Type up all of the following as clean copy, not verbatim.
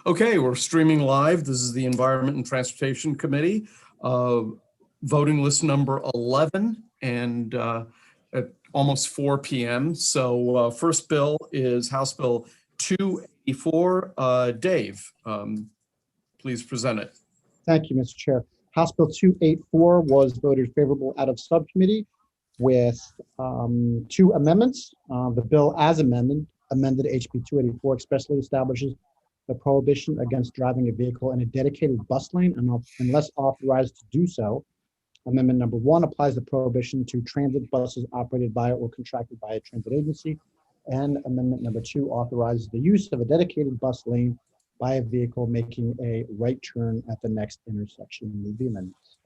Okay, we're streaming live. This is the Environment and Transportation Committee, voting list number 11, and at almost 4 p.m. So first bill is House Bill 284. Dave, please present it. Thank you, Mr. Chair. House Bill 284 was voted favorable out of subcommittee with 2 amendments. The bill as amended HB 284 expressly establishes the prohibition against driving a vehicle in a dedicated bus lane unless authorized to do so. Amendment number 1 applies the prohibition to transit buses operated by or contracted by a transit agency. And amendment number 2 authorizes the use of a dedicated bus lane by a vehicle making a right turn at the next intersection. Move the amendments.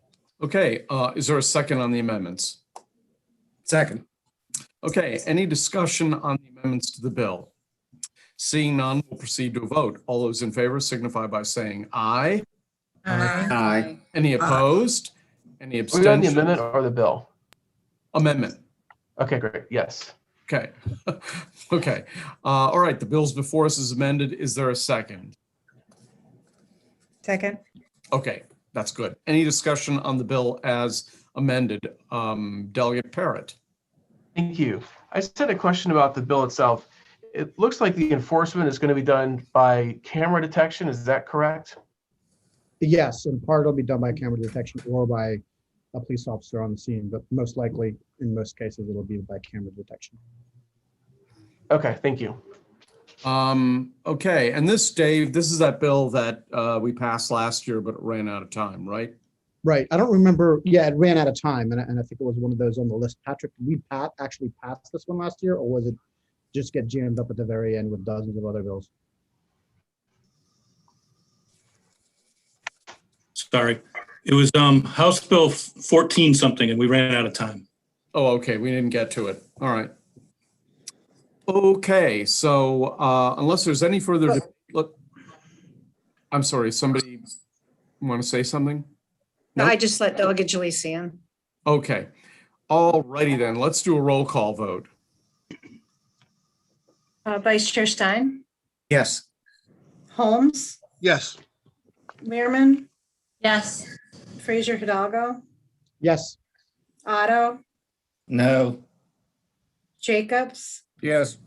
Okay, is there a second on the amendments? Second. Okay, any discussion on the amendments to the bill? Seeing none, we'll proceed to a vote. All those in favor signify by saying aye. Aye. Aye. Any opposed? Any Are we on the abstentions? amendment or the bill? Amendment. Okay, great. Yes. Okay. Okay. All right, the bill's before us is amended. Is there a second? Second. Okay, that's good. Any discussion on the bill as amended? Delegate Parrott. Thank you. I just had a question about the bill itself. It looks like the enforcement is going to be done by camera detection. Is that correct? Yes, in part it'll be done by camera detection or by a police officer on the scene, but most likely, in most cases, it'll be by camera detection. Okay, thank you. Okay, and this, Dave, this is that bill that we passed last year, but it ran out of time, right? Right. I don't remember. Yeah, it ran out of time, and I think it was one of those on the list. Patrick, did we actually pass this one last year, or was it just get jammed up at the very end with dozens of other bills? Sorry. It was House Bill 14 something, and we ran out of time. Oh, okay, we didn't get to it. All right. Okay, so unless there's any further, look, I'm sorry, somebody want to say something? No, Nope. I just let Delegate Jalisi in. Okay, all righty then, let's do a roll call vote. Vice Chair Stein, Yes. Holmes, Yes. Learman, Yes. Fraser Hidalgo, Yes. Otto, No. Jacobs, Yes.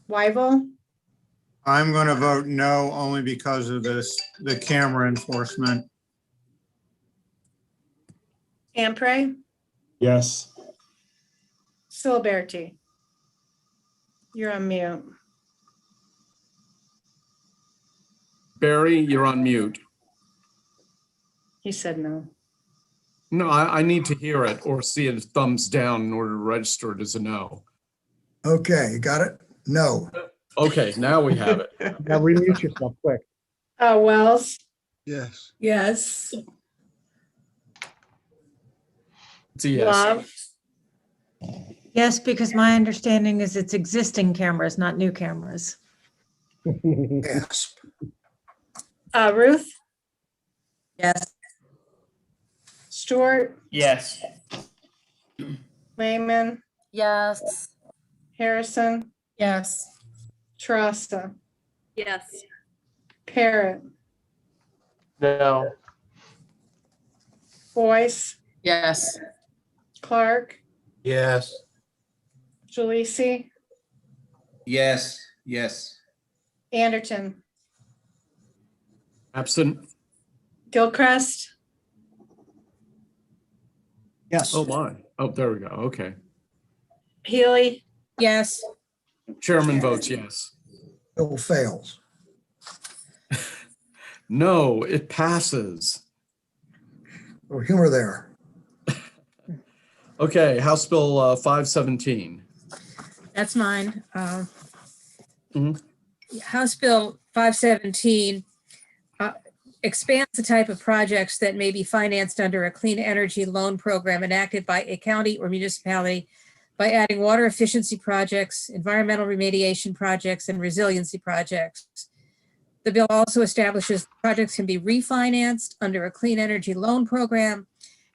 Weibel, I'm going to vote no, only because of the camera enforcement. Tampere, Yes. Siliberti. You're on mute. Barry, you're on mute. He said no. No, I need to hear it or see a thumbs down in order to register it as a no. Okay, you got it? No. Okay, now we have it. Now remute yourself quick. Wells, Yes. Yes. It's a yes. Love, Yes, because my understanding is it's existing cameras, not new cameras. Yes. Ruth, Yes. Stewart, Yes. Lehman, Yes. Harrison, Yes. Trasta, Yes. Parrott, No. Boyce, Yes. Clark, Yes. Jalisi, Yes. Yes. Anderton, Absent. Gilchrist, Yes. Oh my. Oh, there we go. Okay. Healy, Yes. Chairman votes yes. Bill fails. No, it passes. Oh, humor there. Okay, House Bill 517. That's mine. Mhm. House Bill 517 expands the type of projects that may be financed under a clean energy loan program enacted by a county or municipality by adding water efficiency projects, environmental remediation projects, and resiliency projects. The bill also establishes projects can be refinanced under a clean energy loan program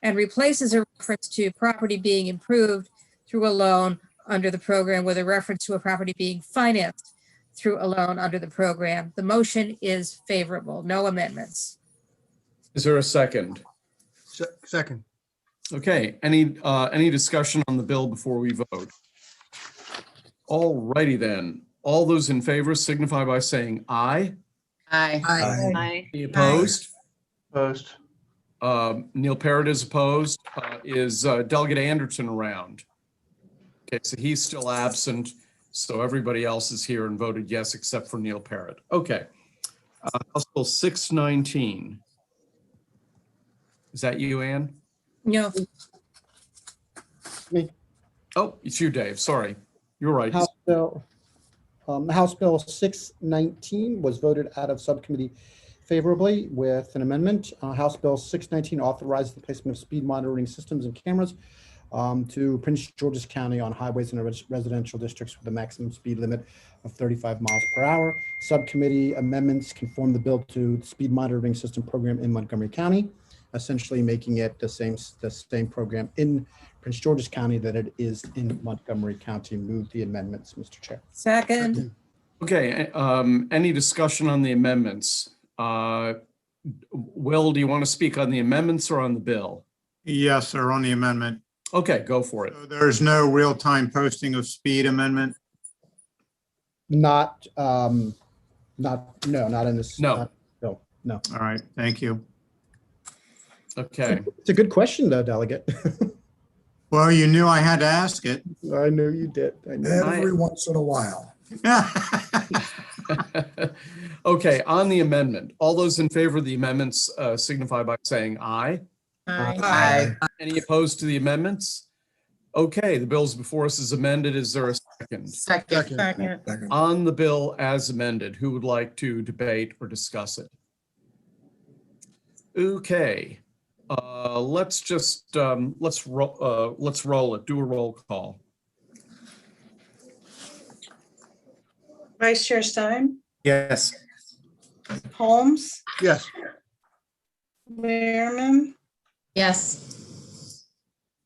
and replaces a reference to property being improved through a loan under the program with a reference to a property being financed through a loan under the program. The motion is favorable, no amendments. Is there a second? Second. Okay, any discussion on the bill before we vote? All righty then. All those in favor signify by saying aye. Aye. Aye. Any opposed? Opposed. Neil Parrott is opposed. Is Delegate Anderson around? Okay, so he's still absent. So everybody else is here and voted yes, except for Neil Parrott. Okay. House Bill 619. Is that you, Ann? No, Oh, it's you, Dave. Sorry. You're right. House Bill 619 was voted out of subcommittee favorably with an amendment. House Bill 619 authorizes the placement of speed monitoring systems and cameras to Prince George's County on highways and residential districts with a maximum speed limit of 35 miles per hour. Subcommittee amendments conform the bill to the speed monitoring system program in Montgomery County, essentially making it the same program in Prince George's County that it is in Montgomery County. Move the amendments, Mr. Chair. second, Okay, any discussion on the amendments? Will, do you want to speak on the amendments or on the bill? Yes, sir, on the amendment. Okay, go for it. So there's no real-time posting of speed amendment? Not in this. No. Bill. No. All right, thank you. Okay, It's a good question, though, Delegate. Well, you knew I had to ask it. I know you did. I know. Every once in a while. okay, on the amendment, all those in favor of the amendments signify by saying aye. Aye. Any opposed to the amendments? Okay, the bill's before us is amended. Is there a second? Second. Second. On the bill as amended, who would like to debate or discuss it? Okay, let's just, let's roll it, do a roll call. Vice Chair Stein, Yes. Holmes, Yes. Learman, Yes.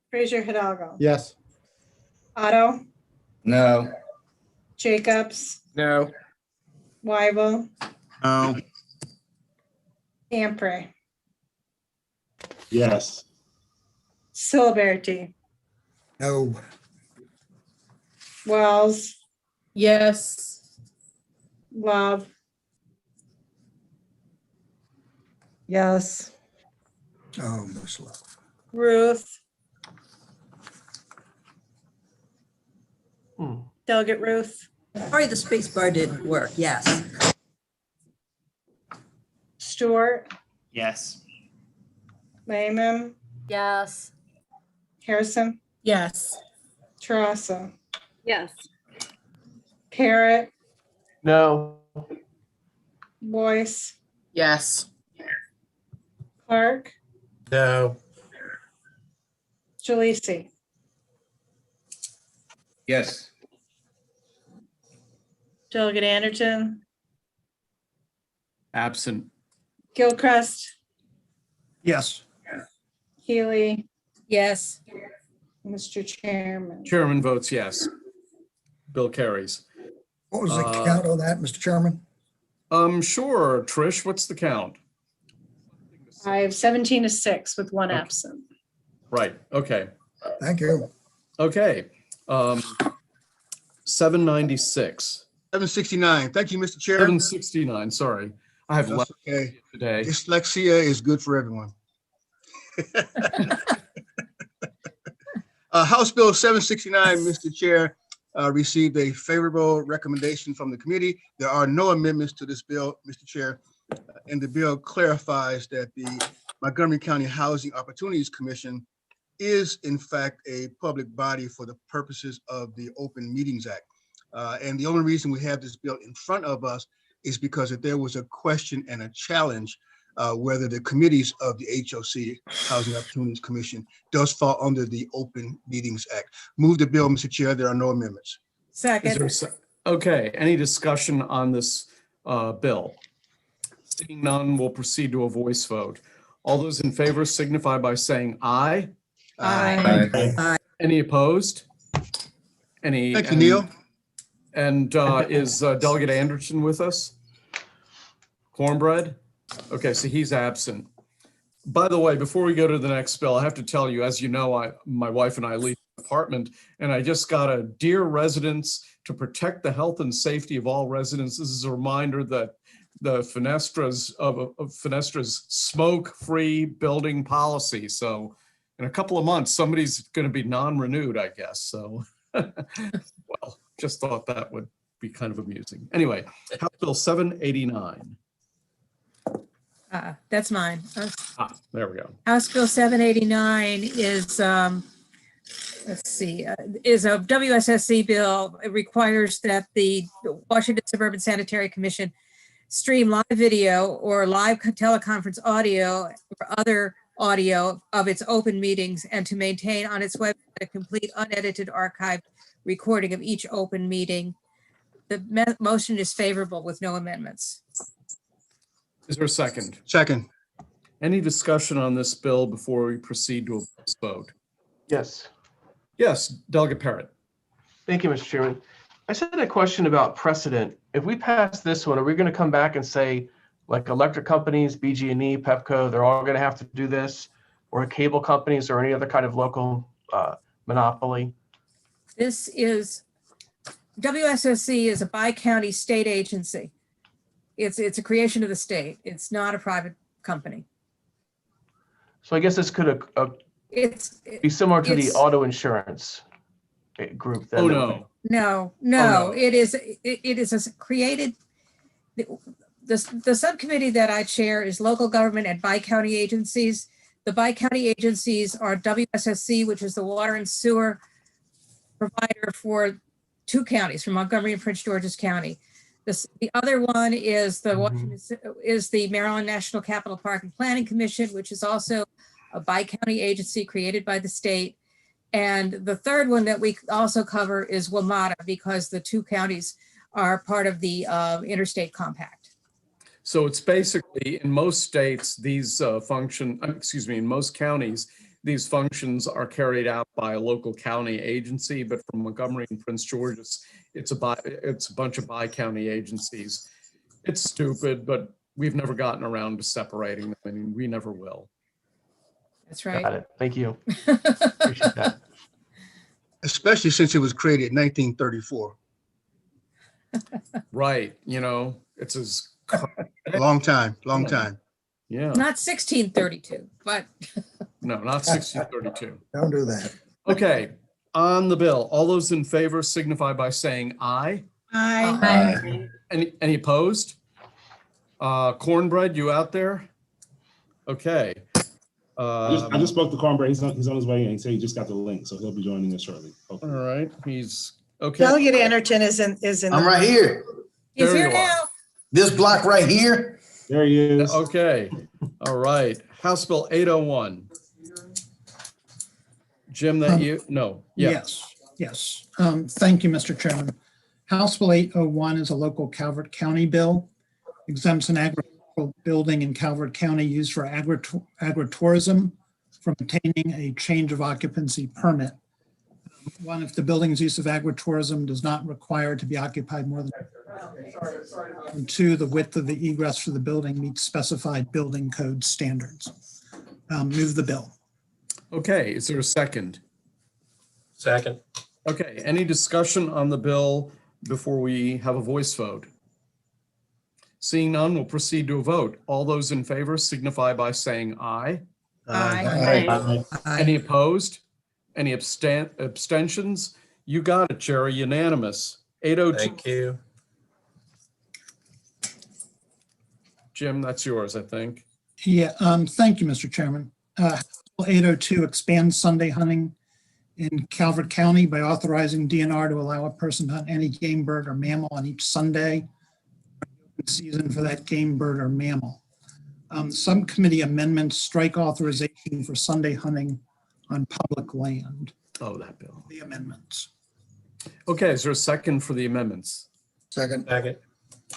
Fraser Hidalgo, Yes. Otto, No. Jacobs, No. Weibel, No, Lamprey, Yes. Siliberti, No. Wells, Yes. Love, Yes. Oh, Miss Love. Ruth, Hmm. Delegate Ruth, Sorry, the space bar didn't work. Yes. Stewart, Yes. Lehman, Yes. Harrison, Yes. Tarassa, Yes. Parrot, No. Boyce, Yes. Clark, No. Jalisi. Yes. Delegate Anderson, Absent. Gilchrist, Yes. Healy, yes, Mr. Chairman. Chairman votes yes. Bill carries. What was the count on that, Mr. Chairman? Sure, Trish, what's the count? I have 17-6 with one Okay. absent. Right, okay. Thank you. Okay, 796, 769. Thank you, Mr. Chair. 769, sorry. I have That's left okay. today. Dyslexia is good for everyone. House Bill 769, Mr. Chair, received a favorable recommendation from the committee. There are no amendments to this bill, Mr. Chair, and the bill clarifies that the Montgomery County Housing Opportunities Commission is in fact a public body for the purposes of the Open Meetings Act. And the only reason we have this bill in front of us is because if there was a question and a challenge whether the committees of the HOC, Housing Opportunities Commission, does fall under the Open Meetings Act. Move the bill, Mr. Chair. There are no amendments. Is there second, a okay, any discussion on this bill? Seeing none, we'll proceed to a voice vote. All those in favor signify by saying aye. Aye. Any opposed? Any? Thank you, Neil. And is Delegate Anderson with us? Cornbread? Okay, so he's absent. By the way, before we go to the next bill, I have to tell you, as you know, my wife and I lease an apartment, and I just got a dear residents to protect the health and safety of all residents. This is a reminder that the Fenestra's smoke-free building policy. So in a couple of months, somebody's going to be non-renewed, I guess. So, well, just thought that would be kind of amusing. Anyway, House Bill 789. That's mine. There we go. House Bill 789 is, let's see, is a WSSC bill. It requires that the Washington Suburban Sanitary Commission stream live video or live teleconference audio or other audio of its open meetings and to maintain on its website a complete unedited archived recording of each open meeting. The motion is favorable with no amendments. Is there a second? Second. Any discussion on this bill before we proceed to a voice vote? Yes. Yes, Delegate Parrott. Thank you, Mr. Chairman. I just had a question about precedent. If we pass this one, are we going to come back and say, like electric companies, BG&E, Pepco, they're all going to have to do this, or cable companies or any other kind of local monopoly? This is, WSSC is a bi-county state agency. It's a creation of the state. It's not a private company. So I guess this could be similar to the auto insurance group. Oh, no. No, no. It is created, the subcommittee that I chair is local government and bi-county agencies. The bi-county agencies are WSSC, which is the water and sewer provider for 2 counties, from Montgomery and Prince George's County. The other one is the Maryland National Capital Park and Planning Commission, which is also a bi-county agency created by the state. And the third one that we also cover is WMATA, because the 2 counties are part of the interstate compact. So it's basically, in most states, these in most counties, these functions are carried out by a local county agency, but from Montgomery and Prince George's, it's a bunch of bi-county agencies. It's stupid, but we've never gotten around to separating them, and we never will. That's right. Got it. Thank you. Appreciate that. Especially since it was created in 1934. Right, it's as Long time. yeah. Not 1632, but. No, not 1632. Don't do that. Okay, on the bill, all those in favor signify by saying aye. Aye. Any opposed? Cornbread, you out there? Okay. I just spoke to Cornbread. He's on his way in. He said he just got the link, so he'll be joining us shortly. Hopefully. All right, he's okay. Delegate Anderton is in. I'm right here. He's There here you are. now. This block right here. There he is. Okay, all right. House Bill 801. Jim, no. Yeah. Yes. Thank you, Mr. Chairman. House Bill 801 is a local Calvert County bill, exempts an agricultural building in Calvert County used for agritourism from obtaining a change of occupancy permit. One, if the building's use of agritourism does not require to be occupied more than. And 2, the width of the egress for the building meets specified building code standards. Move the bill. Okay, is there a second? Second. Okay, any discussion on the bill before we have a voice vote? Seeing none, we'll proceed to a vote. All those in favor signify by saying aye. Aye. Any opposed? Any abstentions? You got it, Jerry, unanimous. 802. Thank you. Jim, that's yours, I think. Yeah, thank you, Mr. Chairman. Bill 802 expands Sunday hunting in Calvert County by authorizing DNR to allow a person to hunt any game, bird, or mammal on each Sunday season for that game, bird, or mammal. Subcommittee amendments strike authorization for Sunday hunting on public land. Oh, that bill. The amendments. Okay, is there a second for the amendments? Second.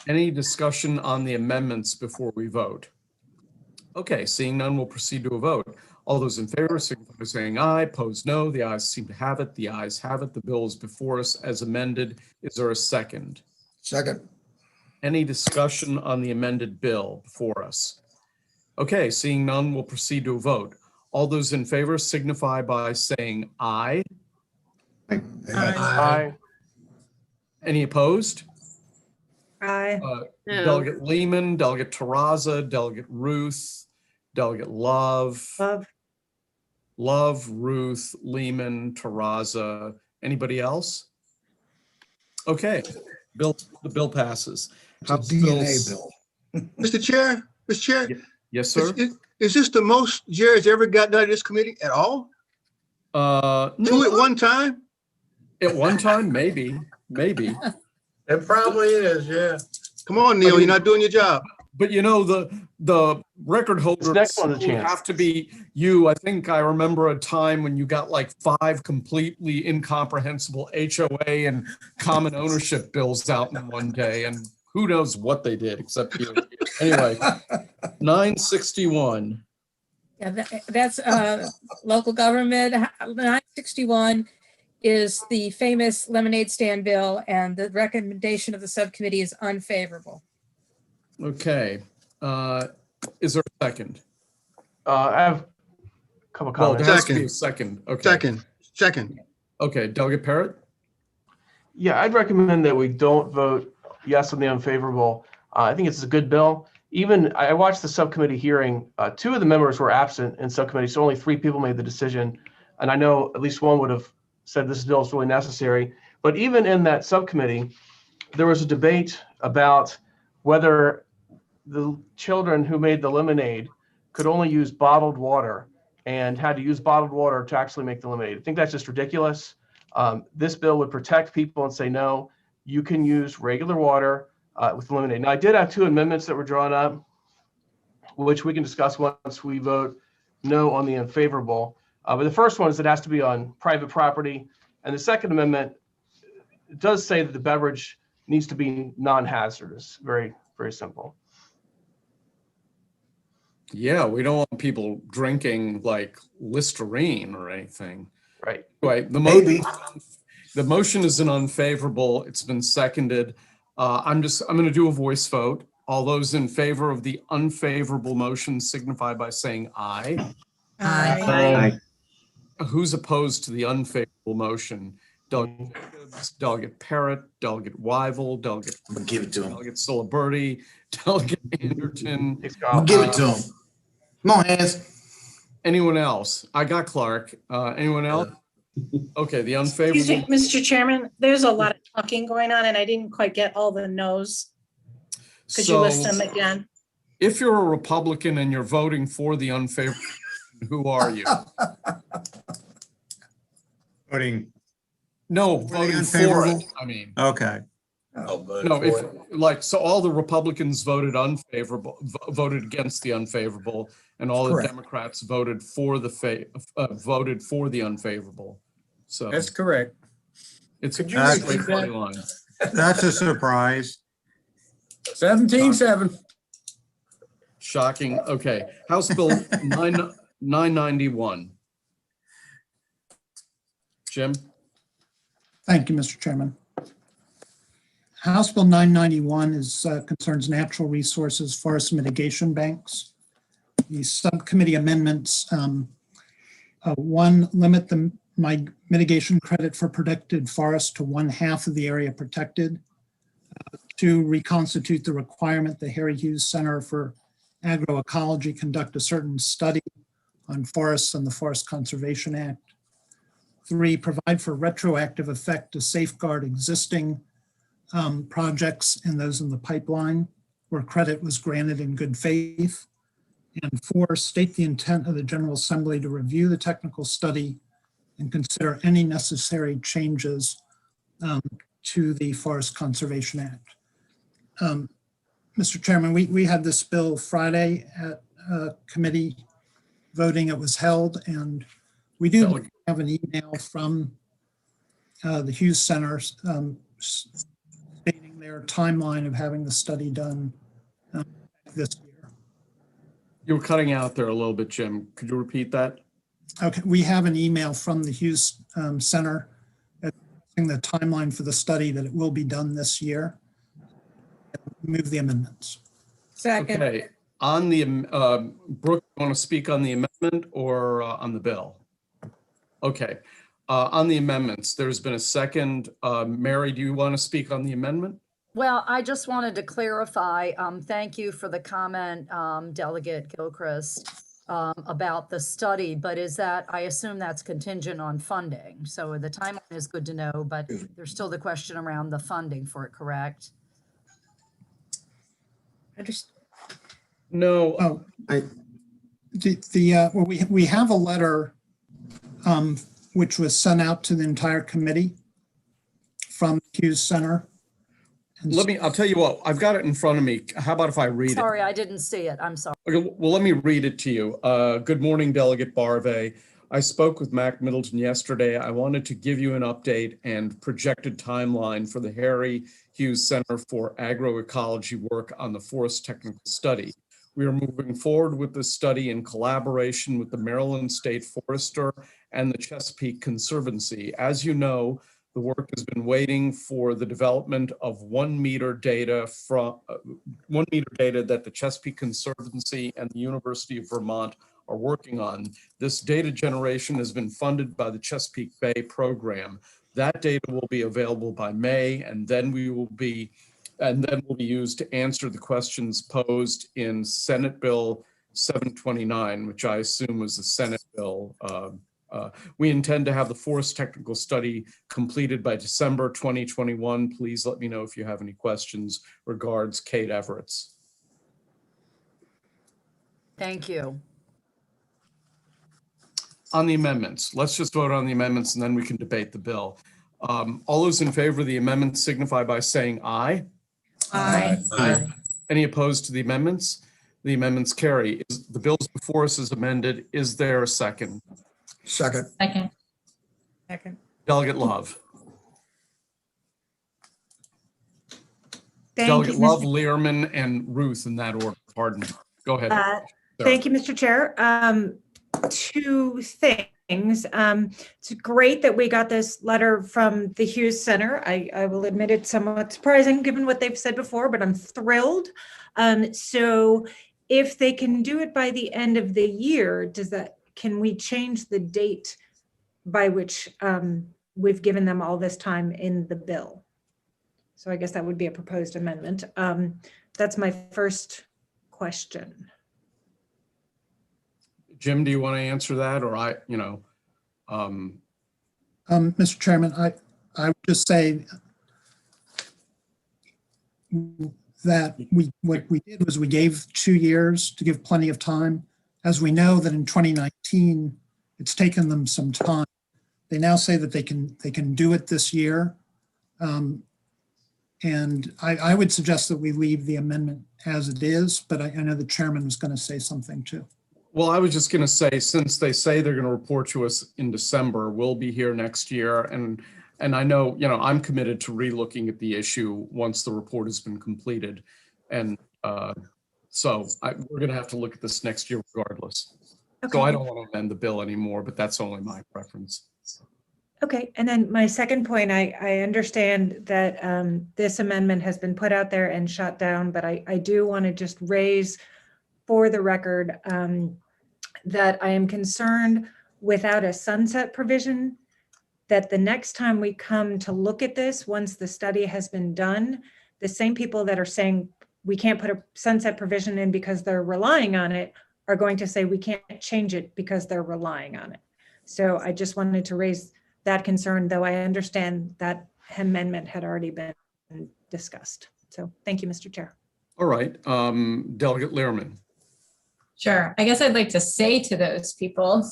Any discussion on the amendments before we vote? Okay, seeing none, we'll proceed to a vote. All those in favor signify by saying aye. Opposed, no. The ayes seem to have it. The ayes have it. The bill is before us as amended. Is there a second? Second. Any discussion on the amended bill before us? Okay, seeing none, we'll proceed to a vote. All those in favor signify by saying aye. Aye. Any opposed? Aye. Delegate Lehman, Delegate Terraza, Delegate Ruth, Delegate Love. Love, Ruth, Lehman, Terraza. Anybody else? Okay, the bill passes. It's a DNA bill. Mr. Chair, Mr. Chair, Yes, sir. is this the most Jared's ever gotten out of this committee at all? No, Two at one time? at one time, maybe. It probably is, yeah. Come on, Neil, you're not doing your job. But you know, the record holders next one, the would chance. have to be you. I think I remember a time when you got like 5 completely incomprehensible HOA and common ownership bills out in one day, and who knows what they did except you. Anyway, 961. Yeah, that's local government. 961 is the famous lemonade stand bill, and the recommendation of the subcommittee is unfavorable. Okay. Is there a second? I have a couple Well, comments. there has to be a second. Okay. Second. Okay, Delegate Parrott? Yeah, I'd recommend that we don't vote yes on the unfavorable. I think it's a good bill. Even I watched the subcommittee hearing. 2 of the members were absent in subcommittee, so only 3 people made the decision. And I know at least one would have said this bill is really necessary. But even in that subcommittee, there was a debate about whether the children who made the lemonade could only use bottled water and had to use bottled water to actually make the lemonade. I think that's just ridiculous. This bill would protect people and say, no, you can use regular water with lemonade. Now, I did have 2 amendments that were drawn up, which we can discuss once we vote no on the unfavorable. But the first one is it has to be on private property. And the second amendment does say that the beverage needs to be non-hazardous. Very, very simple. Yeah, we don't want people drinking like Listerine or anything. Right. Anyway, the motion is an unfavorable. It's been seconded. I'm going to do a voice vote. All those in favor of the unfavorable motion signify by saying aye. Aye. Who's opposed to the unfavorable motion? Delegate Jacobs, Delegate Parrott, Delegate Wyval, Delegate Give it to him. Delegate Soliberti, Delegate Anderton. Give it to him. Come on, hands. Anyone else? I got Clark. Anyone else? Okay, the Excuse unfavorable. me, Mr. Chairman, there's a lot of talking going on and I didn't quite get all the no's. Could you list them again? If you're a Republican and you're voting for the unfavorable, who are you? Voting, No, voting for it. unfavorable? I mean, okay. no, if like, so all the Republicans voted unfavorable, voted against the unfavorable, and all the Correct. Democrats voted for the voted for the unfavorable. So That's correct. it's Could you a repeat straight that? line. That's a surprise. 17-7. Shocking. Okay, House Bill 991. Jim? Thank you, Mr. Chairman. House Bill 991 concerns natural resources forest mitigation banks. The subcommittee amendments, 1, limit the mitigation credit for protected forest to 1/2 of the area protected. 2, reconstitute the requirement the Harry Hughes Center for Agroecology conduct a certain study on forests and the Forest Conservation Act. 3, provide for retroactive effect to safeguard existing projects and those in the pipeline where credit was granted in good faith. And 4, state the intent of the General Assembly to review the technical study and consider any necessary changes to the Forest Conservation Act. Mr. Chairman, we had this bill Friday at committee voting. It was held, and we do have an email from the Hughes Center stating their timeline of having the study done this year. You were cutting out there a little bit, Jim. Could you repeat that? Okay, we have an email from the Hughes Center in the timeline for the study that it will be done this year. Move the amendments. Second. Okay, on the, Brooke, you want to speak on the amendment or on the bill? Okay, on the amendments, there's been a second. Mary, do you want to speak on the amendment? Well, I just wanted to clarify, thank you for the comment, Delegate Gilchrist, about the study, but is that, I assume that's contingent on funding. So the timeline is good to know, but there's still the question around the funding for it, correct? No. Oh, well, we have a letter which was sent out to the entire committee from Hughes Center. I'll tell you what, I've got it in front of me. How about if I read it? Sorry, I didn't see it. I'm sorry. Okay, well, let me read it to you. Good morning, Delegate Barve. I spoke with Mac Middleton yesterday. I wanted to give you an update and projected timeline for the Harry Hughes Center for Agroecology work on the forest technical study. We are moving forward with this study in collaboration with the Maryland State Forester and the Chesapeake Conservancy. As you know, the work has been waiting for the development of 1 meter data that the Chesapeake Conservancy and the University of Vermont are working on. This data generation has been funded by the Chesapeake Bay program. That data will be available by May, and then will be used to answer the questions posed in Senate Bill 729, which I assume was the Senate bill. We intend to have the forest technical study completed by December 2021. Please let me know if you have any questions. Regards, Kate Everetts. Thank you. On the amendments, let's just vote on the amendments and then we can debate the bill. All those in favor of the amendment signify by saying aye. Aye. Aye. Any opposed to the amendments? The amendments carry. The bill's before us is amended. Is there a second? Second. Second. Delegate Love. Thank Delegate you, Love, Mr. Learman, and Ruth in that order. Pardon me. Go ahead. Sarah. Thank you, Mr. Chair. Two things. It's great that we got this letter from the Hughes Center. I will admit it's somewhat surprising given what they've said before, but I'm thrilled. So if they can do it by the end of the year, can we change the date by which we've given them all this time in the bill? So I guess that would be a proposed amendment. That's my first question. Jim, do you want to answer that, or Mr. Chairman, I would just say that what we did was we gave 2 years to give plenty of time. As we know that in 2019, it's taken them some time. They now say that they can do it this year. And I would suggest that we leave the amendment as it is, but I know the chairman was going to say something too. Well, I was just going to say, since they say they're going to report to us in December, we'll be here next year. And I know, I'm committed to re-looking at the issue once the report has been completed. And so we're going to have to look at this next year regardless. Okay. So I don't want to amend the bill anymore, but that's only my preference. Okay, and then my second point, I understand that this amendment has been put out there and shot down, but I do want to just raise for the record that I am concerned without a sunset provision, that the next time we come to look at this, once the study has been done, the same people that are saying we can't put a sunset provision in because they're relying on it are going to say we can't change it because they're relying on it. So I just wanted to raise that concern, though I understand that amendment had already been discussed. So thank you, Mr. Chair. All right, Delegate Lehrman. Sure. I guess I'd like to say to those people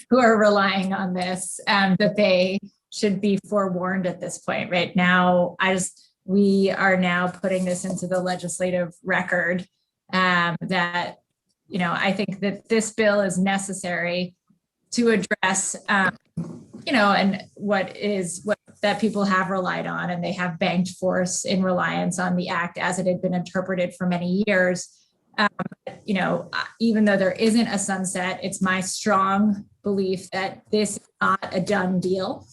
who are relying on this that they should be forewarned at this point. Right now, we are now putting this into the legislative record that, I think that this bill is necessary to address, and what that people have relied on, and they have banked force in reliance on the act as it had been interpreted for many years. Even though there isn't a sunset, it's my strong belief that this is not a done deal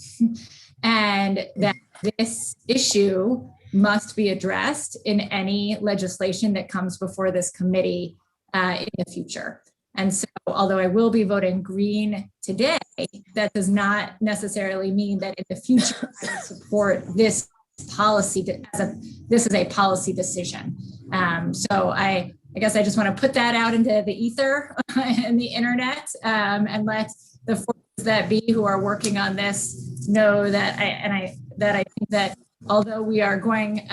and that this issue must be addressed in any legislation that comes before this committee in the future. And so, although I will be voting green today, that does not necessarily mean that in the future I would support this policy this is a policy decision. So I guess I just want to put that out into the ether and the internet and let the forces that be who are working on this know that I think that although we are going,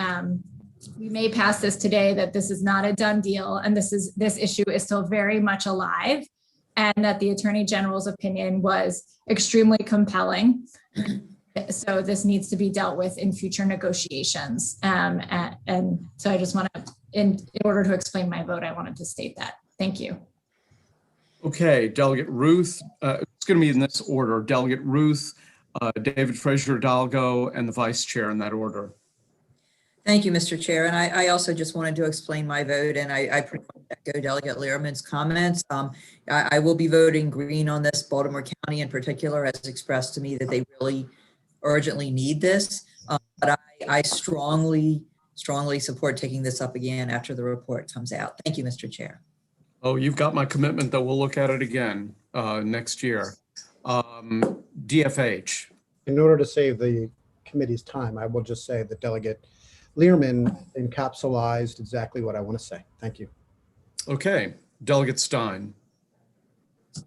we may pass this today, that this is not a done deal, and this issue is still very much alive, and that the Attorney General's opinion was extremely compelling. So this needs to be dealt with in future negotiations. And so I just want to, in order to explain my vote, I wanted to state that. Thank you. Okay, Delegate Ruth, it's going to be in this order. Delegate Ruth, David Frazier Hidalgo, and the Vice Chair in that order. Thank you, Mr. Chair. And I also just wanted to explain my vote, and I pretty much echo Delegate Lehrman's comments. I will be voting green on this. Baltimore County in particular has expressed to me that they really urgently need this, but I strongly support taking this up again after the report comes out. Thank you, Mr. Chair. Oh, you've got my commitment that we'll look at it again next year. DFH. In order to save the committee's time, I will just say that Delegate Lehrman encapsulated exactly what I want to say. Thank you. Okay, Delegate Stein.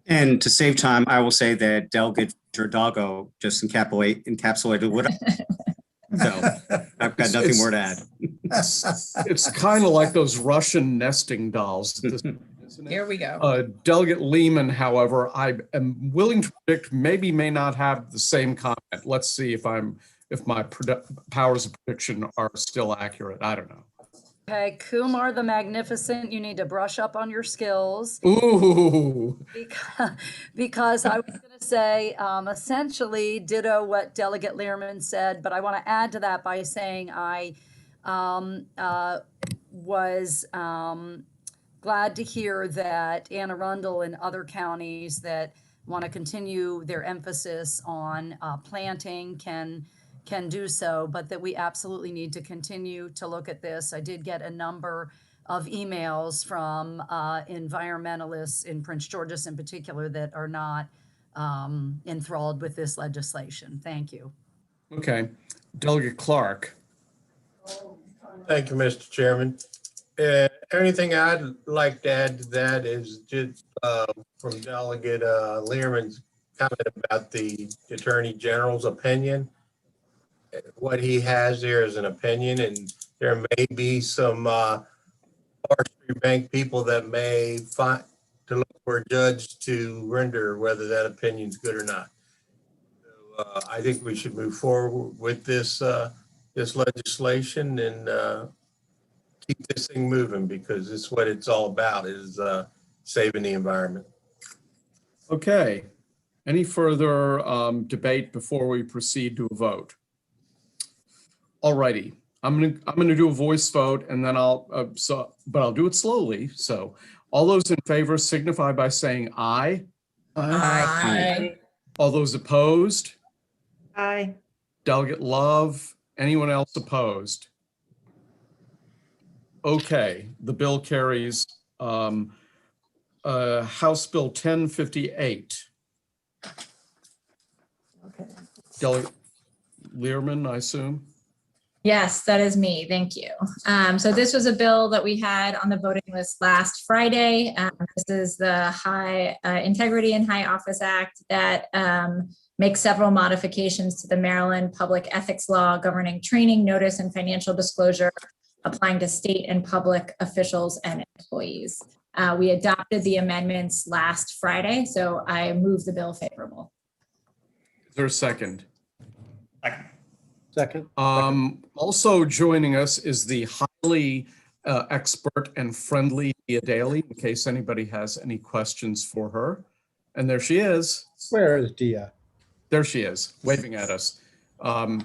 And to save time, I will say that Delegate Hidalgo just encapsulated what so I've got nothing more to add. It's kind of like those Russian nesting dolls. Isn't it? Here we go. Delegate Lehman, however, I am willing to predict may not have the same comment. Let's see if my powers of prediction are still accurate. I don't know. Okay, Kumar the Magnificent, you need to brush up on your skills. Ooh. Because I was going to say essentially ditto what Delegate Lehrman said, but I want to add to that by saying I was glad to hear that Anne Arundel and other counties that want to continue their emphasis on planting can do so, but that we absolutely need to continue to look at this. I did get a number of emails from environmentalists in Prince George's in particular that are not enthralled with this legislation. Thank you. Okay, Delegate Clark. Thank you, Mr. Chairman. Anything I'd like to add to that is just from Delegate Lehrman's comment about the Attorney General's opinion. What he has there is an opinion, and there may be some forestry bank people that may find to look for a judge to render whether that opinion's good or not. So, I think we should move forward with this this legislation and keep this thing moving, because it's what it's all about, is saving the environment. Okay, any further debate before we proceed to a vote? All righty, I'm gonna do a voice vote, and then but I'll do it slowly. So all those in favor signify by saying aye. Aye. All those opposed? Aye. Delegate Love, anyone else opposed? Okay, the bill carries. House Bill 1058. Okay. Delegate Lehrman, I assume? Yes, that is me. Thank you. So this was a bill that we had on the voting list last Friday. This is the High Integrity and High Office Act that makes several modifications to the Maryland Public Ethics Law governing training, notice, and financial disclosure applying to state and public officials and employees. We adopted the amendments last Friday, so I move the bill favorable. Is there a second? Second. Also joining us is the highly expert and friendly Dia Daly, in case anybody has any questions for her. And there she is. Where is Dia? There she is, waving at us.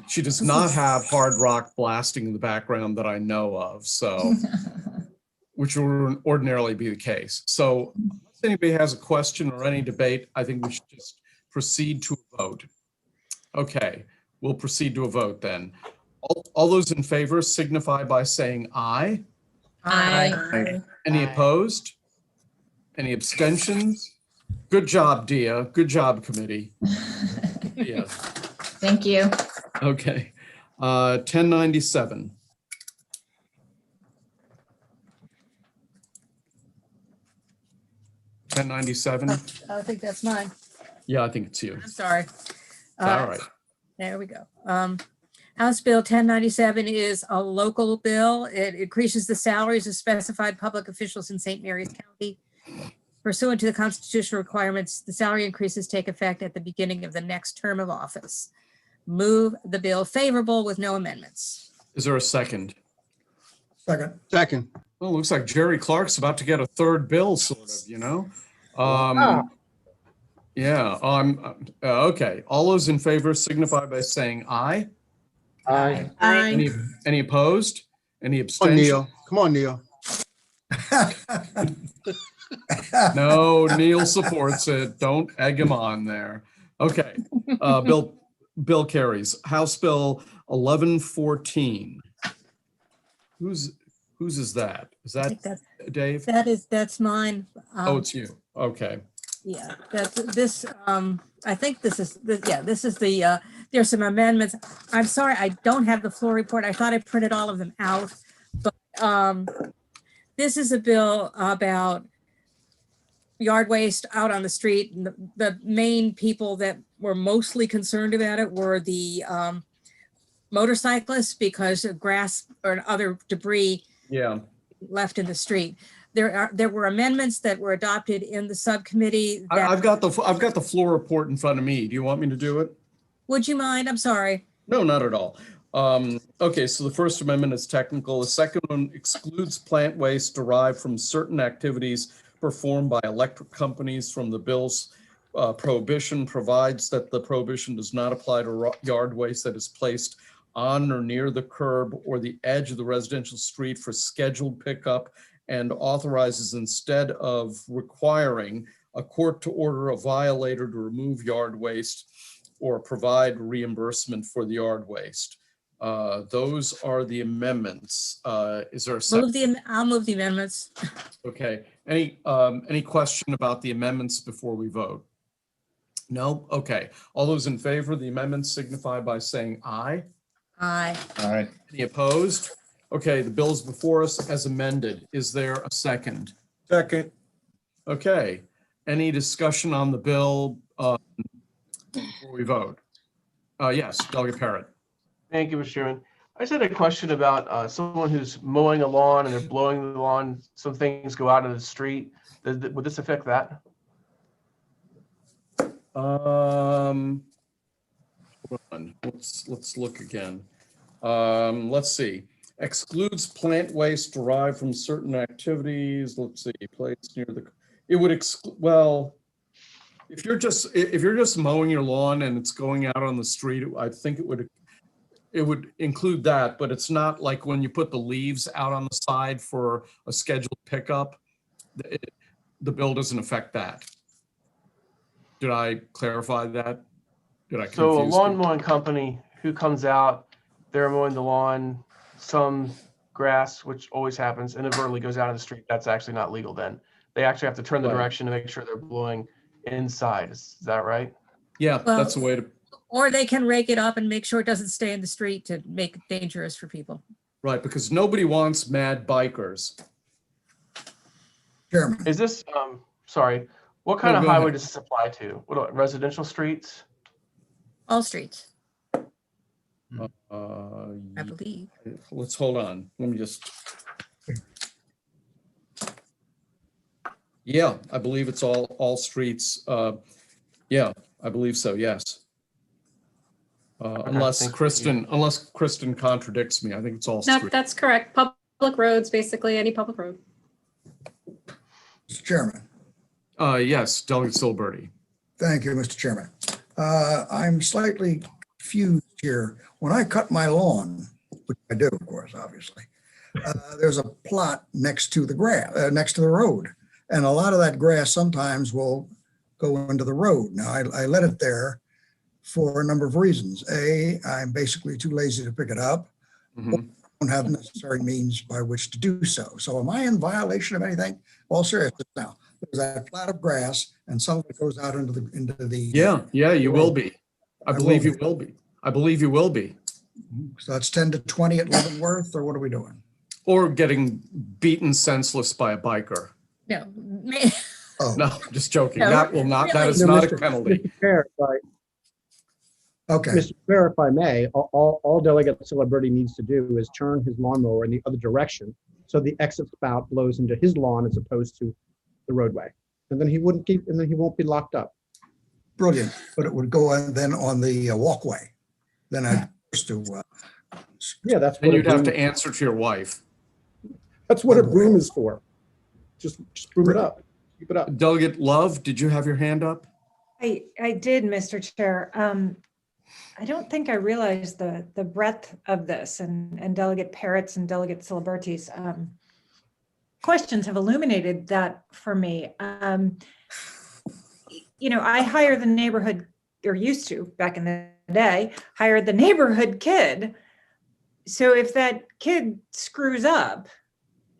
She does not have hard rock blasting in the background that I know of, so which would ordinarily be the case. So if anybody has a question or any debate, I think we should just proceed to a vote. Okay, we'll proceed to a vote then. All those in favor signify by saying aye. Aye. Any opposed? Any abstentions? Good job, Dia. Good job, committee. Yeah. Thank you. Okay. 1097. I think that's mine. Yeah, I think it's you. I'm sorry. All right. There we go. House Bill 1097 is a local bill. It increases the salaries of specified public officials in St. Mary's County. Pursuant to the constitutional requirements, the salary increases take effect at the beginning of the next term of office. Move the bill favorable with no amendments. Is there a second? Second. Second. Well, looks like Jerry Clark's about to get a third bill, sort of, you know? Yeah, okay. All those in favor signify by saying aye. Aye. Any opposed? Any Come on, abstentions? Neil. Come on, Neil. No, Neil supports it. Don't egg him on there. Okay, Bill carries. House Bill 1114. Whose is that? Is I that think Dave? that's mine. Oh, it's you. Okay. Yeah, that's this, I think this is the, there's some amendments. I'm sorry, I don't have the floor report. I thought I printed all of them out. But this is a bill about yard waste out on the street. And the main people that were mostly concerned about it were the motorcyclists because of grass or other debris left in the street. There were amendments that were adopted in the subcommittee. I've got the floor report in front of me. Do you want me to do it? Would you mind? I'm sorry. No, not at all. Okay, so the First Amendment is technical. The second one excludes plant waste derived from certain activities performed by electric companies from the bill's prohibition, provides that the prohibition does not apply to yard waste that is placed on or near the curb or the edge of the residential street for scheduled pickup, and authorizes, instead of requiring a court to order a violator to remove yard waste or provide reimbursement for the yard waste. Those are the amendments. Is there a second? I'll move the amendments. Okay. Any question about the amendments before we vote? No? Okay. All those in favor of the amendments signify by saying aye. Aye. Aye. Any opposed? Okay, the bill is before us as amended. Is there a second? Second. Okay. Any discussion on the bill before we vote? Yes, Delegate Parrott. Thank you, Mr. Chairman. I just had a question about someone who's mowing a lawn and they're blowing the lawn. Some things go out of the street. Would this affect that? Hold on. Let's look again. Let's see. Excludes plant waste derived from certain activities. Let's see. Placed near the. It would exclude. Well, if you're just mowing your lawn and it's going out on the street, I think it would include that. But it's not like when you put the leaves out on the side for a scheduled pickup. The bill doesn't affect that. Did I clarify that? Did I confuse So a lawn you? mowing company who comes out, they're mowing the lawn, some grass, which always happens, inadvertently goes out in the street. That's actually not legal then. They actually have to turn the Right. direction to make sure they're blowing inside. Is that right? Yeah, Well, that's the way to. Or they can rake it up and make sure it doesn't stay in the street to make it dangerous for people. Right, because nobody wants mad bikers. Chairman. Is this, sorry, what kind No, of go highway ahead. does this apply to? What, residential streets? All streets, Uh, I believe. Let's hold on. Let me just. Yeah, I believe it's all streets. Yeah, I believe so. Yes. Unless thank Kristen contradicts me. I think it's all No, streets. that's correct. Public roads, basically any public road. Mr. Chairman. Yes, Delegate Silberty. Thank you, Mr. Chairman. I'm slightly confused here. When I cut my lawn, which I do, of course, obviously, there's a plot next to the next to the road. And a lot of that grass sometimes will go into the road. Now, I let it there for a number of reasons. A, I'm basically too lazy to pick it up. Or don't have necessary means by which to do so. So am I in violation of anything? All seriousness now. There's that plot of grass and some of it goes out into the. Yeah, you will be. I believe you will be. I believe you will be. So that's 10 to 20 at Leavenworth, or what are we doing? Or getting beaten senseless by a biker. No. Oh. No, just joking. No, That will not, that really? is not a penalty. Mr. Chair, Okay. Mr. Chair, if I may, all Delegate Celebrity needs to do is turn his lawnmower in the other direction so the exit spout blows into his lawn as opposed to the roadway. And then he won't be locked up. Brilliant, but it would go on then on the walkway. Then I'd supposed to. Yeah, that's And what you'd have to answer to your wife. That's what a broom is for. Just broom it up. Keep it up. Delegate Love, did you have your hand up? I did, Mr. Chair. I don't think I realized the breadth of this, and Delegate Parrott's and Delegate Celebrity's questions have illuminated that for me. You know, I hire the neighborhood, or used to back in the day, hired the neighborhood kid. So if that kid screws up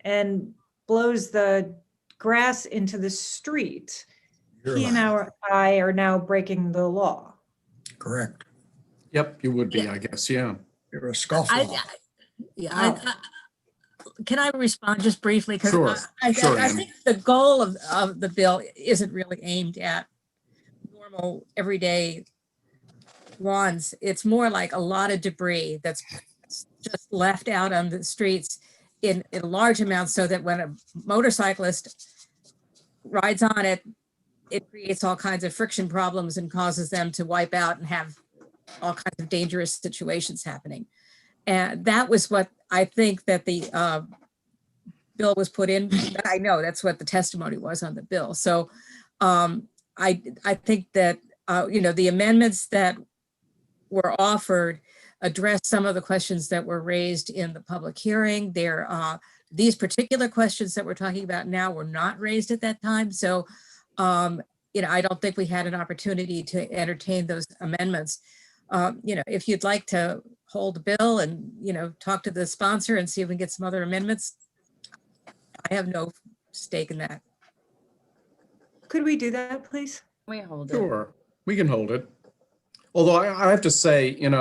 and blows the grass into the street, he and I are now breaking the law. Correct. Yep, you would be, I guess, yeah. You're a scofflaw. Can I respond just briefly? Because Sure. I Ann. think the goal of the bill isn't really aimed at normal, everyday lawns. It's more like a lot of debris that's just left out on the streets in large amounts, so that when a motorcyclist rides on it, it creates all kinds of friction problems and causes them to wipe out and have all kinds of dangerous situations happening. And that was what I think that the bill was put in. I know that's what the testimony was on the bill. So I think that, the amendments that were offered address some of the questions that were raised in the public hearing. These particular questions that we're talking about now were not raised at that time. So, I don't think we had an opportunity to entertain those amendments. If you'd like to hold the bill and, talk to the sponsor and see if we can get some other amendments, I have no stake in that. Could we do that, please? We hold it. Sure, we can hold it. Although I have to say, and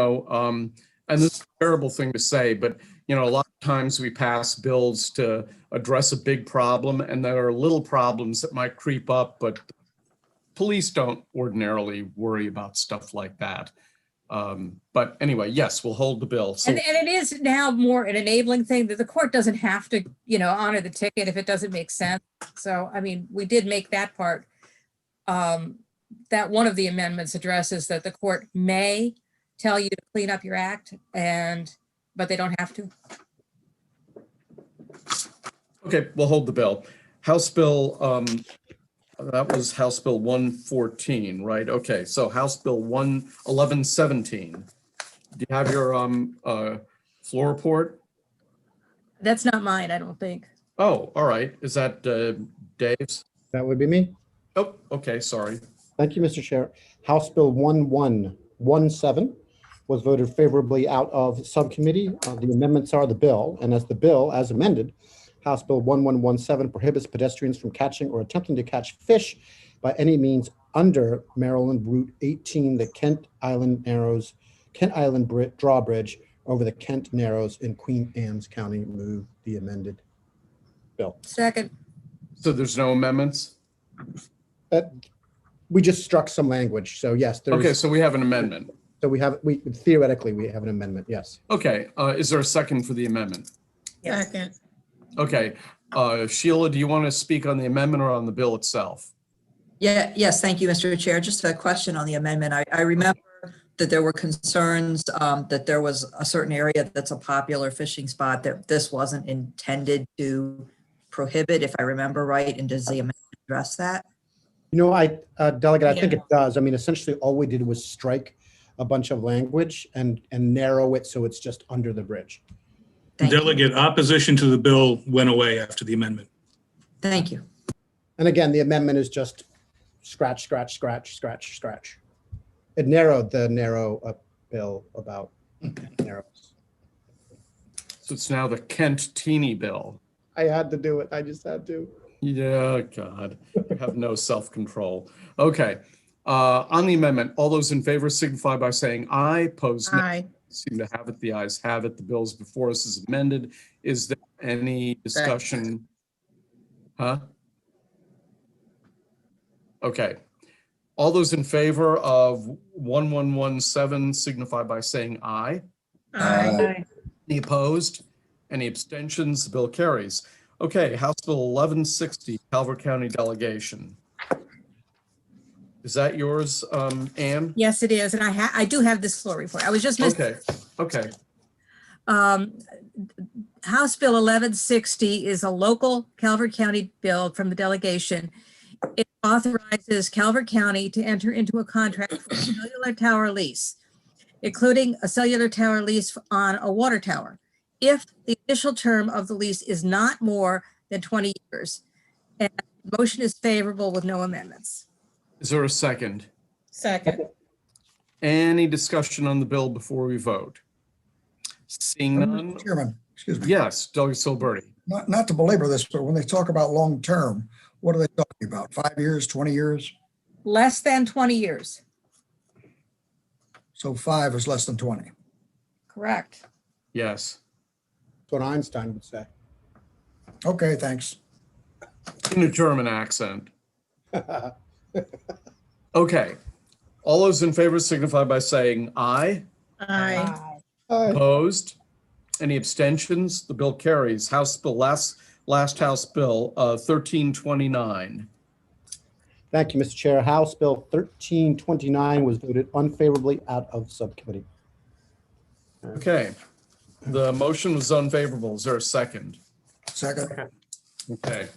this is a terrible thing to say, but, a lot of times we pass bills to address a big problem, and there are little problems that might creep up, but police don't ordinarily worry about stuff like that. But anyway, yes, we'll hold the bill. So, And it is now more an enabling thing that the court doesn't have to, honor the ticket if it doesn't make sense. So, we did make that part. That one of the amendments addresses that the court may tell you to clean up your act, but they don't have to. okay, we'll hold the bill. House Bill, that was House Bill 114, right? Okay, so House Bill 1117. Do you have your floor report? That's not mine, I don't think. Oh, all right. Is that Dave's? That would be me. Oh, okay, sorry. Thank you, Mr. Chair. House Bill 1117 was voted favorably out of subcommittee. The amendments are the bill, and as the bill, as amended, House Bill 1117 prohibits pedestrians from catching or attempting to catch fish by any means under Maryland Route 18, the Kent Island Drawbridge over the Kent Narrows in Queen Anne's County. Move the amended bill. Second. So there's no amendments? We just struck some language, so yes. Okay, so we have an amendment. So theoretically, we have an amendment, yes. Okay, is there a second for the amendment? Second. Okay, Sheila, do you want to speak on the amendment or on the bill itself? Yes, thank you, Mr. Chair. Just a question on the amendment. I remember that there were concerns that there was a certain area that's a popular fishing spot that this wasn't intended to prohibit, if I remember right, and does the amendment address that? Delegate, I think it does. Essentially all we did was strike a bunch of language and narrow it so it's just under the bridge. Thank you. Delegate, opposition to the bill went away after the amendment. Thank you. And again, the amendment is just scratch, scratch, scratch, scratch, scratch. It narrowed the bill about narrows. So it's now the Kent Teeny bill. I had to do it. I just had to. Yeah, God, you have no self-control. Okay, on the amendment, all those in favor signify by saying aye. Opposed, no. Aye. Seem to have it. The ayes have it. The bill's before us is amended. Is there any discussion? Huh? Okay. All those in favor of 1117 signify by saying aye. Aye. Any opposed? Any abstentions? The bill carries. Okay, House Bill 1160, Calvert County delegation. Is that yours, Ann? Yes, it is. And I do have this floor report. I was just missing. Okay. House Bill 1160 is a local Calvert County bill from the delegation. It authorizes Calvert County to enter into a contract for a cellular tower lease, including a cellular tower lease on a water tower, if the initial term of the lease is not more than 20 years. And the motion is favorable with no amendments. Is there a second? Second. Any discussion on the bill before we vote? Seeing none? Mr. Chairman, excuse me. Yes, Delegate Silberti. Not to belabor this, but when they talk about long-term, what are they talking about? 5 years, 20 years? Less than 20 years. So 5 is less than 20. Correct. Yes. That's what Einstein would say. Okay, thanks. In a German accent. Okay. All those in favor signify by saying aye. Aye. Opposed? Any abstentions? The bill carries. House Bill, last House Bill, 1329. Thank you, Mr. Chair. House Bill 1329 was voted unfavorably out of subcommittee. Okay. The motion was unfavorable. Is there a second? Second. Okay.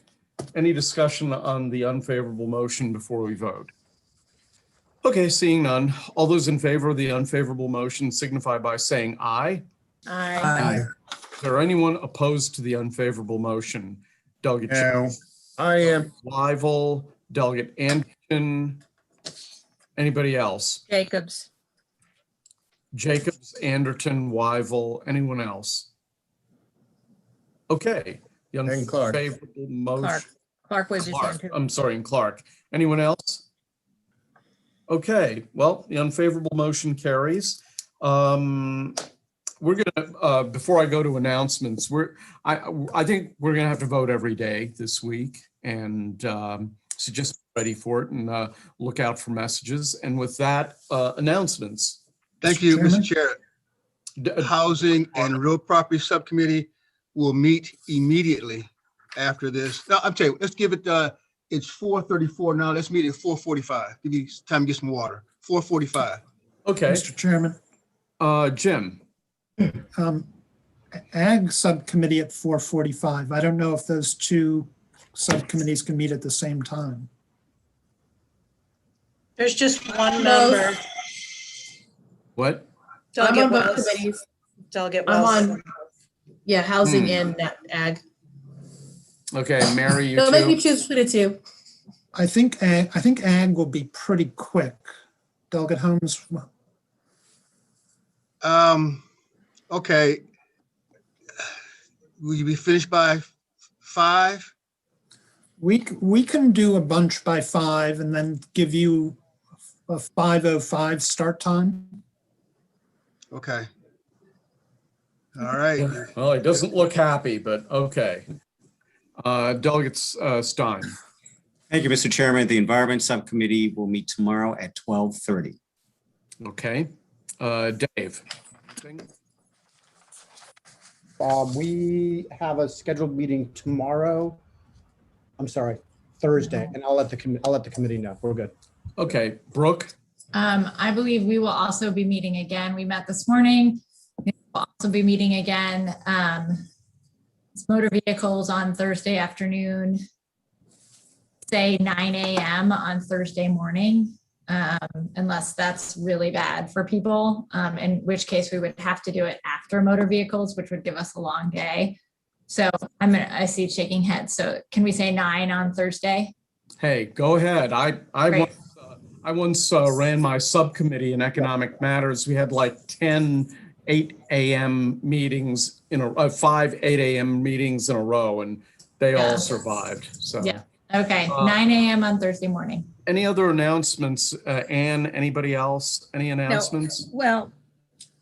Any discussion on the unfavorable motion before we vote? Okay, seeing none. All those in favor of the unfavorable motion signify by saying aye. Aye. Is there anyone opposed to the unfavorable motion? Delegate No, I am. Weigel, Delegate Anderson, anybody else? Jacobs. Jacobs, Anderson, Weigel, anyone else? Okay. The And Clark. unfavorable motion. Clark was his hand too. I'm sorry, and Clark. Anyone else? Okay, well, the unfavorable motion carries. We're gonna, before I go to announcements, I think we're gonna have to vote every day this week. And so just be ready for it and look out for messages. And with that, announcements. Thank you, Chairman? Mr. Chair. Housing and Real Property Subcommittee will meet immediately after this. No, I'm telling you, let's give it, it's 4:34 now. Let's meet at 4:45. Give you time to get some water. 4:45. Okay, Mr. Chairman, Jim. Ag Subcommittee at 4:45. I don't know if those two subcommittees can meet at the same time. There's just one member. What? I'm Delegate on both Wells. committees. Delegate I'm Wells. on, yeah, housing and ag. Okay, Mary, you Don't make me too? choose between the two. I think ag will be pretty quick. Delegate Holmes, Okay. Will you be finished by 5? we can do a bunch by 5 and then give you a 5:05 start time. Okay. All right. Well, it doesn't look happy, but okay. Delegate Stein. Thank you, Mr. Chairman. The Environment Subcommittee will meet tomorrow at 12:30. Okay. Dave. We have a scheduled meeting tomorrow. I'm sorry, Thursday, and I'll let the committee know. We're good. Okay, Brooke. I believe we will also be meeting again. We met this morning. We'll also be meeting again. It's motor vehicles on Thursday afternoon, say 9 a.m. on Thursday morning. unless that's really bad for people, in which case we would have to do it after motor vehicles, which would give us a long day. So I see shaking heads. So can we say 9 on Thursday? Hey, go ahead. I Great. once ran my subcommittee in economic matters. We had like 10 8 a.m. meetings in a 5 8 a.m. meetings in a row, and they Yeah. all survived. So Yeah. Okay. 9 a.m. on Thursday morning. Any other announcements? Ann, anybody else? Any announcements? Well,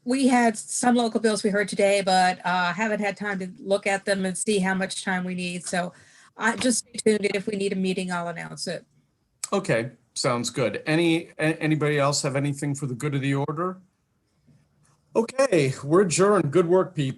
we had some local bills we heard today, but haven't had time to look at them and see how much time we need. So I just stay tuned, and if we need a meeting, I'll announce it. Okay, sounds good. Anybody else have anything for the good of the order? Okay, we're adjourned. Good work, people.